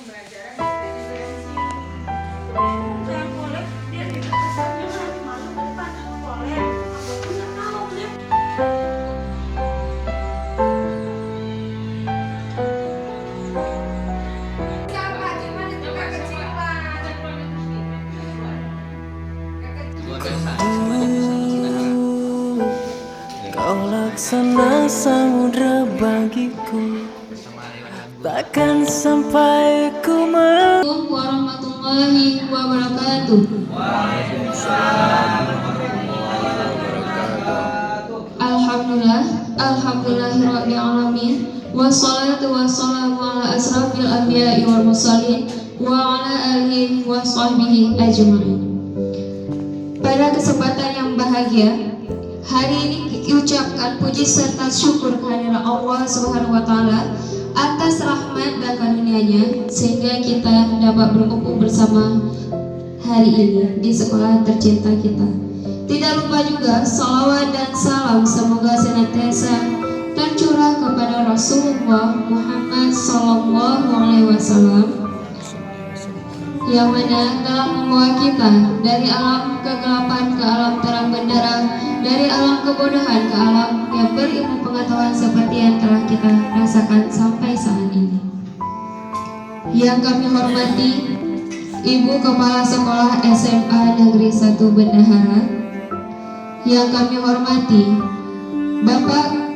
Kau laksana samudra bagiku, takkan sampai ku Assalamualaikum warahmatullahi wabarakatuh. Alhamdulillahirabbil alamin. Wassalatu wassalamu ala asrafil anbiya'i wal mursalin wa ala alihi wa sahbihi ajma'in. Pada kesempatan yang bahagia, hari ini diucapkan puji serta syukur kehadirat Allah Subhanahu wa taala atas rahmat dan karunia-Nya sehingga kita dapat berkumpul bersama hari ini di sekolah tercinta kita. Tidak lupa juga salawat dan salam semoga senantiasa tercurah kepada Rasulullah Muhammad SAW yang mana telah membawa kita dari alam kegelapan ke alam terang benderang, dari alam kebodohan ke alam yang berilmu pengetahuan seperti yang telah kita rasakan sampai saat ini. Yang kami hormati Ibu Kepala Sekolah SMA Negeri 1 Bendahara, yang kami hormati Bapak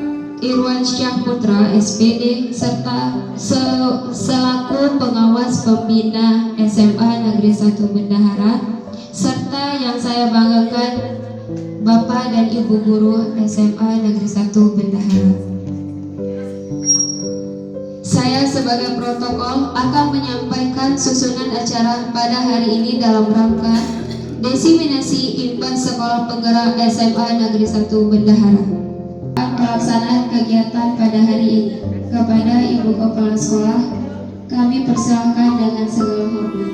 Irwan Syah Putra SPD serta selaku pengawas pembina SMA Negeri 1 Bendahara, serta yang saya banggakan Bapak dan Ibu Guru SMA Negeri 1 Bendahara. Saya sebagai protokol akan menyampaikan susunan acara pada hari ini dalam rangka desiminasi Impan Sekolah Penggerak SMA Negeri 1 Bendahara. Pelaksanaan kegiatan pada hari ini kepada Ibu Kepala Sekolah kami persilahkan dengan segala hormat.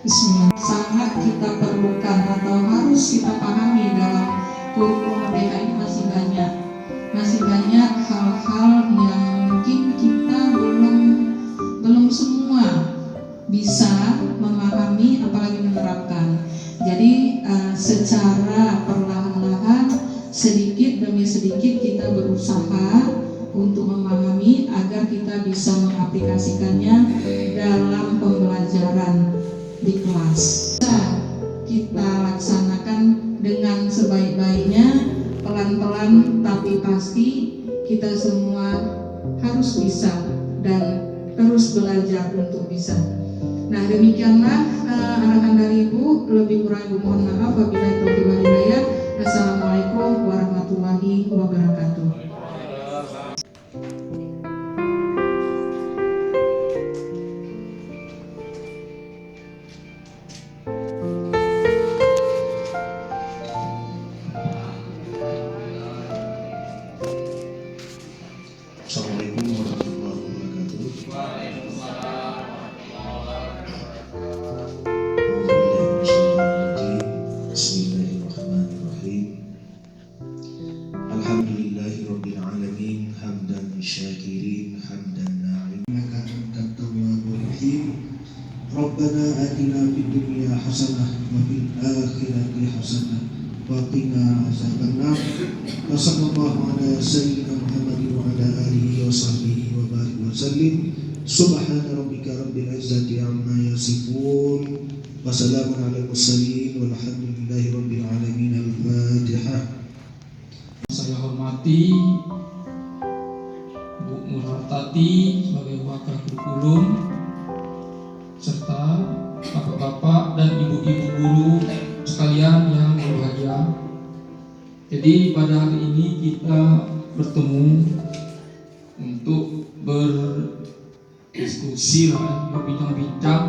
Bismillah. Sangat kita perlukan atau harus kita pahami dalam kurikulum merdeka ini masih banyak hal-hal yang mungkin kita belum semua bisa memahami apalagi menerapkan. Jadi secara perlahan-lahan sedikit demi sedikit kita berusaha untuk memahami agar kita bisa mengaplikasikannya dalam pembelajaran di kelas. Kita laksanakan dengan sebaik-baiknya, pelan-pelan tapi pasti. Kita semua harus bisa dan terus belajar untuk bisa. Nah, demikianlah arahan dari Ibu. Lebih kurang Ibu mohon maaf. Wabillahi taufiq wal hidayah. Assalamualaikum warahmatullahi wabarakatuh. Assalamualaikum warahmatullahi wabarakatuh. Bismillahirrahmanirrahim. Alhamdulillahirabbil alamin hamdan syakirin hamdan na'im innaka antat tawwabur rahim. Rabbana atina fid dunya hasanah wa fil akhirati hasanah wa qina azabannar. Wa sallallahu ala sayyidina Muhammadin wa ala alihi wa sahbihi wa barik wa sallim. Subhana rabbika rabbil izzati amma yasifun wa salamun alal mursalin walhamdulillahi rabbil alamin. Al-Fatihah. Saya hormati Bu Nurhartati sebagai wakil kurikulum serta bapak-bapak dan ibu-ibu guru sekalian yang berbahagia. Jadi pada hari ini kita bertemu untuk berdiskusi, berbincang-bincang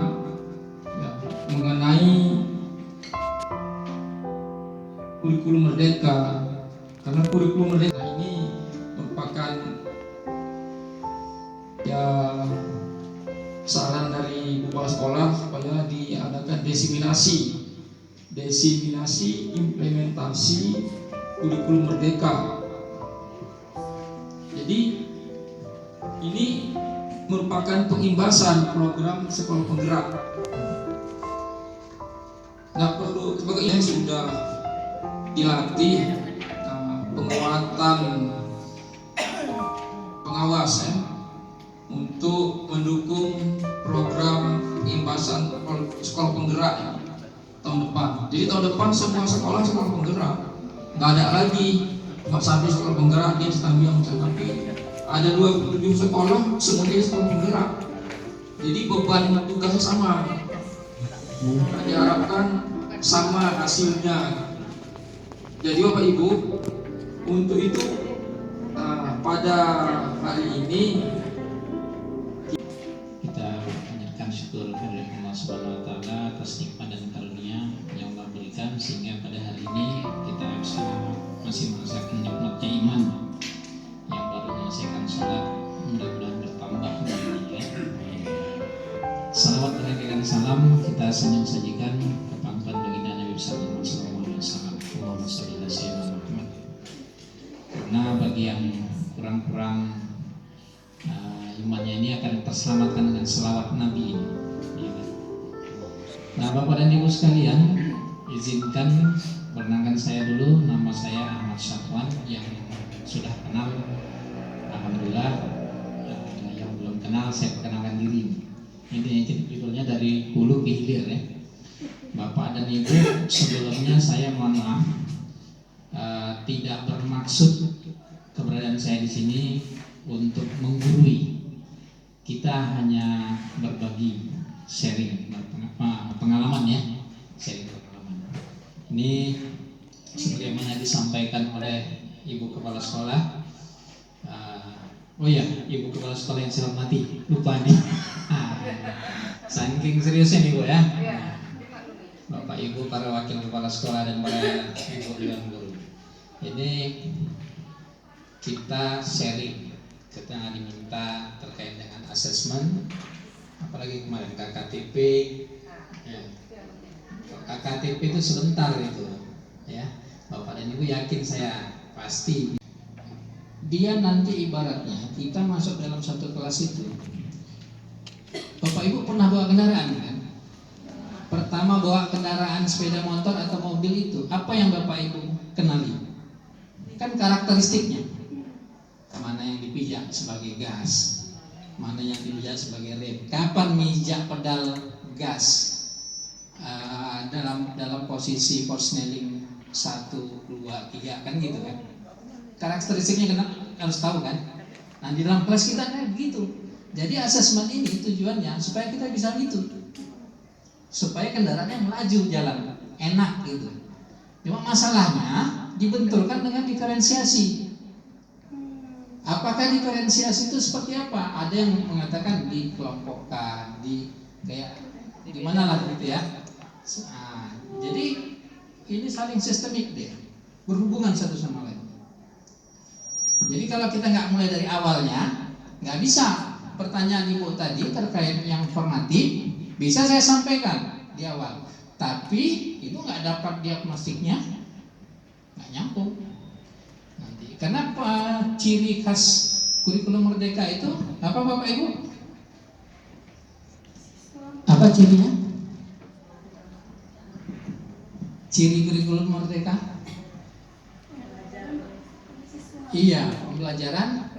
ya, mengenai kurikulum merdeka. Karena kurikulum merdeka ini merupakan ya saran dari kepala sekolah supaya diadakan diseminasi implementasi kurikulum merdeka. Jadi ini merupakan pengimbasan program sekolah penggerak. Nah, perlu sebagai yang sudah dilatih penguatan pengawas ya, untuk mendukung program pengimbasan sekolah penggerak ya, tahun depan. Jadi tahun depan semua sekolah penggerak, nggak ada lagi satu sekolah penggerak dia setanggung, tapi ada 27 sekolah semuanya sekolah penggerak. Jadi beban tugasnya sama. Diharapkan sama hasilnya. Jadi Bapak Ibu, untuk itu pada hari ini kita panjatkan syukur kepada Allah Subhanahu wa taala atas nikmat dan karunia yang Allah berikan sehingga pada hari ini kita bisa masih merasakan nikmatnya iman yang baru menyelesaikan sholat, mudah-mudahan bertambah ya. Salawat dan salam kita senyum sajikan ke pangkat baginda Nabi sallallahu alaihi wasallam. Allahumma shalli ala sayyidina Muhammad. Karena bagi yang kurang-kurang imannya ini akan terselamatkan dengan selawat Nabi ini. Ya. Nah, Bapak dan Ibu sekalian, izinkan perkenalkan saya dulu. Nama saya Ahmad Syafwan, yang sudah kenal alhamdulillah. Yang belum kenal saya perkenalkan diri. Ini judulnya dari hulu ke hilir ya. Bapak dan Ibu, sebelumnya saya mohon maaf, tidak bermaksud keberadaan saya di sini untuk menggurui. Kita hanya berbagi sharing pengalaman ya, sharing pengalaman. Ini sebagaimana disampaikan oleh Ibu Kepala Sekolah. Oh ya, Ibu Kepala Sekolah yang saya hormati, lupa nih. Saking seriusnya nih Bu ya. Bapak Ibu para wakil kepala sekolah dan para ibu dan guru. Ini kita sharing, kita diminta terkait dengan asesmen, apalagi kemarin KKTP. Ya. KKTP itu sebentar itu, ya. Bapak dan Ibu yakin saya pasti. Dia nanti ibaratnya kita masuk dalam satu kelas itu. Bapak Ibu pernah bawa kendaraan kan? Pertama bawa kendaraan sepeda motor atau mobil itu, apa yang Bapak Ibu kenali? Kan karakteristiknya. Mana yang dipijak sebagai gas, mana yang dipijak sebagai rem. Kapan mijak pedal gas dalam posisi forsnelling 1, 2, 3 kan gitu kan? Karakteristiknya harus tahu kan? Nah di dalam kelas kita kan begitu. Jadi asesmen ini tujuannya supaya kita bisa gitu, supaya kendaraannya melaju jalan enak gitu. Cuma masalahnya dibenturkan dengan diferensiasi. Apakah diferensiasi itu seperti apa? Ada yang mengatakan dikelompokkan, kayak di mana lah gitu ya. Nah, jadi ini saling sistemik dia, berhubungan satu sama lain. Jadi kalau kita nggak mulai dari awalnya, nggak bisa. Pertanyaan Ibu tadi terkait yang formatif bisa saya sampaikan di awal, tapi Ibu nggak dapat diagnostiknya, nggak nyambung nanti. Kenapa ciri khas kurikulum merdeka itu apa Bapak Ibu? Apa cirinya? Ciri kurikulum merdeka? Iya, pembelajaran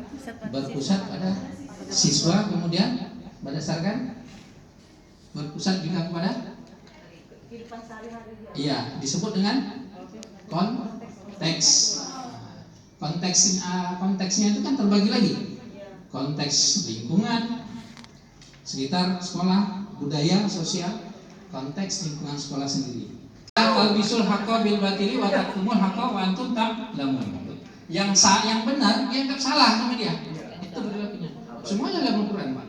berpusat pada siswa, kemudian berdasarkan berpusat juga kepada iya, disebut dengan konteks. Konteksnya itu kan terbagi lagi. Konteks lingkungan sekitar sekolah, budaya, sosial, konteks lingkungan sekolah sendiri. Al-bisul haqqa bil batili wa taqumul haqqa wa antum ta'lamun. Yang benar dianggap salah sama dia. Itu berlakunya. Semuanya dalam Al-Quran, Pak.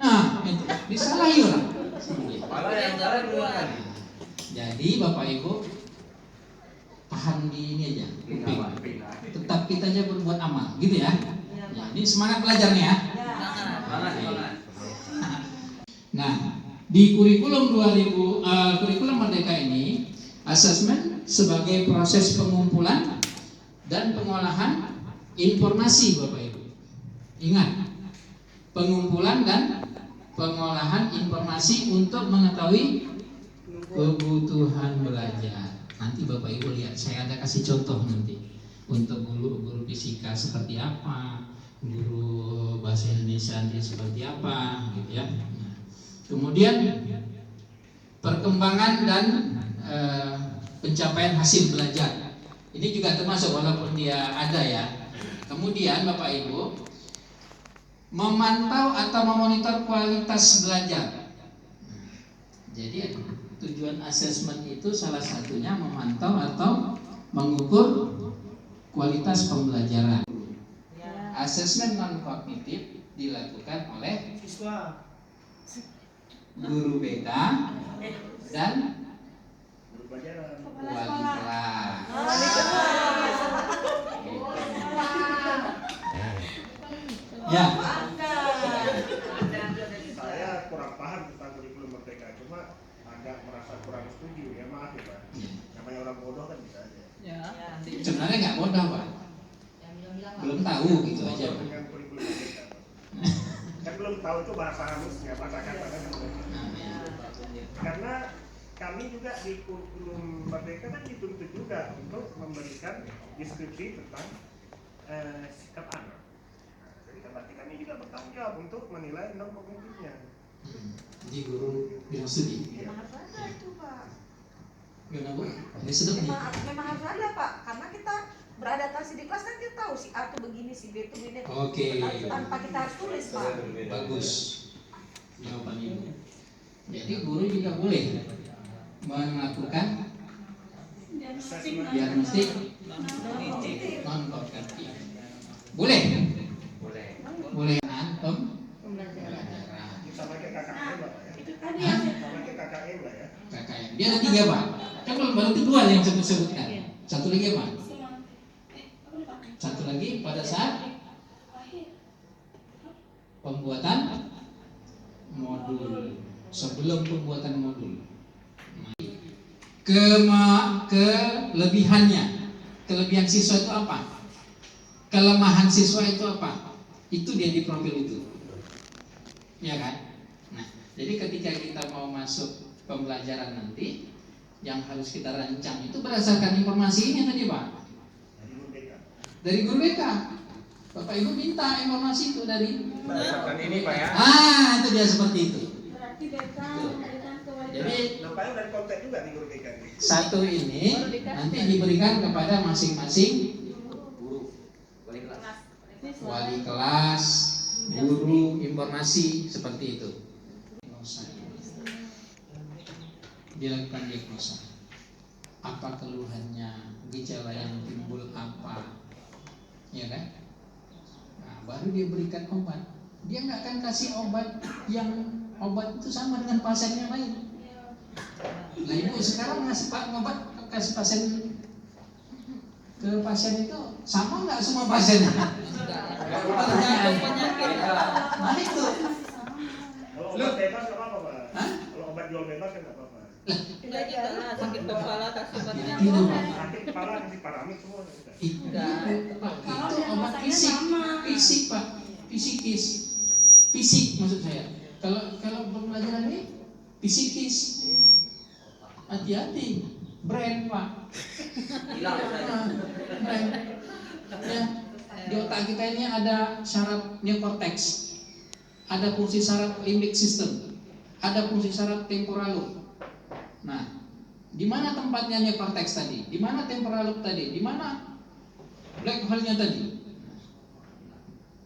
Nah, itu disalahi orang. Jadi Bapak Ibu paham di ini aja. Tetap kita aja berbuat amal, gitu ya. Ya, ini semangat belajarnya ya. Nah, di kurikulum kurikulum Merdeka ini, asesmen sebagai proses pengumpulan dan pengolahan informasi, Bapak Ibu. Ingat, pengumpulan dan pengolahan informasi untuk mengetahui kebutuhan belajar. Nanti Bapak Ibu lihat, saya ada kasih contoh nanti untuk guru fisika seperti apa, guru bahasa Indonesia nanti seperti apa, gitu ya. Nah, kemudian perkembangan dan pencapaian hasil belajar. Ini juga termasuk walaupun dia ada ya. Kemudian Bapak Ibu memantau atau memonitor kualitas belajar. Jadi tujuan asesmen itu salah satunya memantau atau mengukur kualitas pembelajaran. Asesmen non kognitif dilakukan oleh guru BK dan wali kelas. Ya. Saya kurang paham tentang kurikulum Merdeka, cuma agak merasa kurang setuju ya, maaf ya Pak. Namanya orang bodoh kan bisa aja. Sebenarnya nggak mudah Pak, belum tahu gitu aja. Dengan kurikulum Merdeka, kan belum tahu itu bahasa halusnya, bahasa katanya kan. Karena kami juga di kurikulum Merdeka kan dituntut juga untuk memberikan deskripsi tentang sikap anak. Jadi berarti kami juga bertanggung jawab untuk menilai non kognitifnya. Di guru bidang studi. Memang harus ada itu Pak. Gimana Bu? Ini sedap nih. Memang harus ada Pak, karena kita beradaptasi di kelas kan kita tahu si A itu begini, si B itu begini. Oke. Tanpa kita harus tulis Pak. Bagus jawaban Ibu. Jadi guru juga boleh melakukan diagnostik non kognitif. Boleh. Boleh pembelajaran. Sama kayak KKM lah ya. Hah? Sama kayak KKM lah ya. KKM. Dia ada 3 Pak. Kan baru kedua yang saya sebutkan. Satu lagi apa? Satu lagi pada saat pembuatan modul. Sebelum pembuatan modul. Kelebihan siswa itu apa? Kelemahan siswa itu apa? Itu dia di profil itu. Ya kan? Nah, jadi ketika kita mau masuk pembelajaran nanti, yang harus kita rancang itu berdasarkan informasi ini tadi Pak. Dari guru BK. Bapak Ibu minta informasi itu dari Berdasarkan ini Pak ya. itu dia seperti itu. Berarti BK memberikan kewajiban. Jadi Nampaknya dari konten juga nih guru BK ini. satu ini nanti diberikan kepada masing-masing wali kelas, guru, informasi seperti itu. Dilakukan diagnosa. Apa keluhannya, gejala yang timbul apa, ya kan? Nah, baru dia berikan obat. Dia nggak akan kasih obat yang obat itu sama dengan pasien yang lain. Nah Ibu sekarang ngasih obat kasih pasien ke pasien itu sama nggak semua pasiennya? Pertanyaan. Nah itu. Kalau obat bebas nggak apa-apa Pak. Hah? Kalau obat jual bebas kan nggak apa-apa. Enggak juga lah, sakit kepala kasih obatnya. Itu Pak. Sakit kepala kasih paramit semua. Itu obat fisik Pak, fisikis, fisik maksud saya. Kalau pembelajaran ini fisikis, hati-hati, brain Pak. Brain. Ya, di otak kita ini ada syaraf neokortex, ada fungsi syaraf limbic system, ada fungsi syaraf temporal. Nah, di mana tempatnya neokortex tadi? Di mana temporal tadi? Di mana black hole-nya tadi?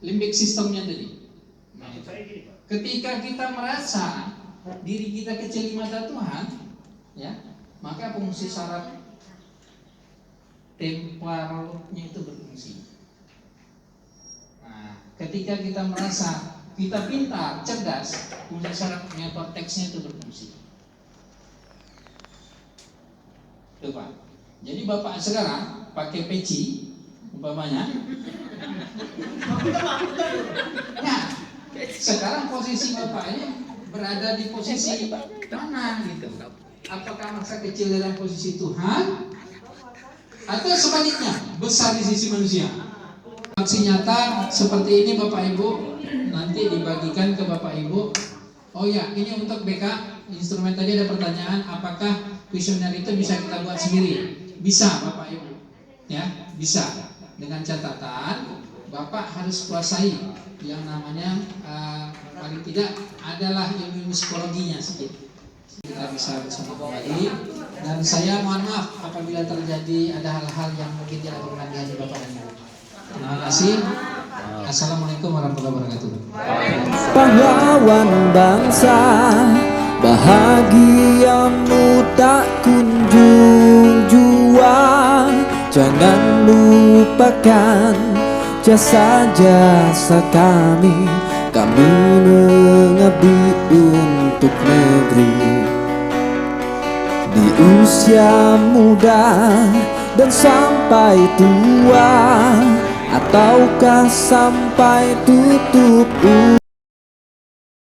Limbic systemnya tadi. Nah, Maksud saya gini Pak. ketika kita merasa diri kita kecil di mata Tuhan, ya, maka fungsi syaraf temporalnya itu berfungsi. Nah, ketika kita merasa kita pintar, cerdas, fungsi syaraf neokorteksnya itu berfungsi. Tuh Pak. Jadi Bapak sekarang pakai peci, umpamanya. Nah, Sekarang posisi Bapak ini berada di posisi mana gitu? Apakah masa kecil dalam posisi Tuhan atau sebaliknya besar di sisi manusia? Aksi nyata seperti ini Bapak Ibu nanti dibagikan ke Bapak Ibu. Oh ya, ini untuk BK instrumen tadi ada pertanyaan, apakah kuesioner itu bisa kita buat sendiri? Bisa Bapak Ibu, ya bisa. Dengan catatan Bapak harus kuasai yang namanya paling tidak adalah ilmu psikologinya sedikit. Kita bisa bersama kembali. Dan saya mohon maaf apabila terjadi ada hal-hal yang mungkin tidak berkenan di hati Bapak dan Ibu. Terima kasih. Assalamualaikum warahmatullahi wabarakatuh. Pahlawan bangsa, bahagiamu tak kunjung jua. Jangan lupakan jasa-jasa kami mengabdi untuk negeri. Di usia muda dan sampai tua, ataukah sampai tutup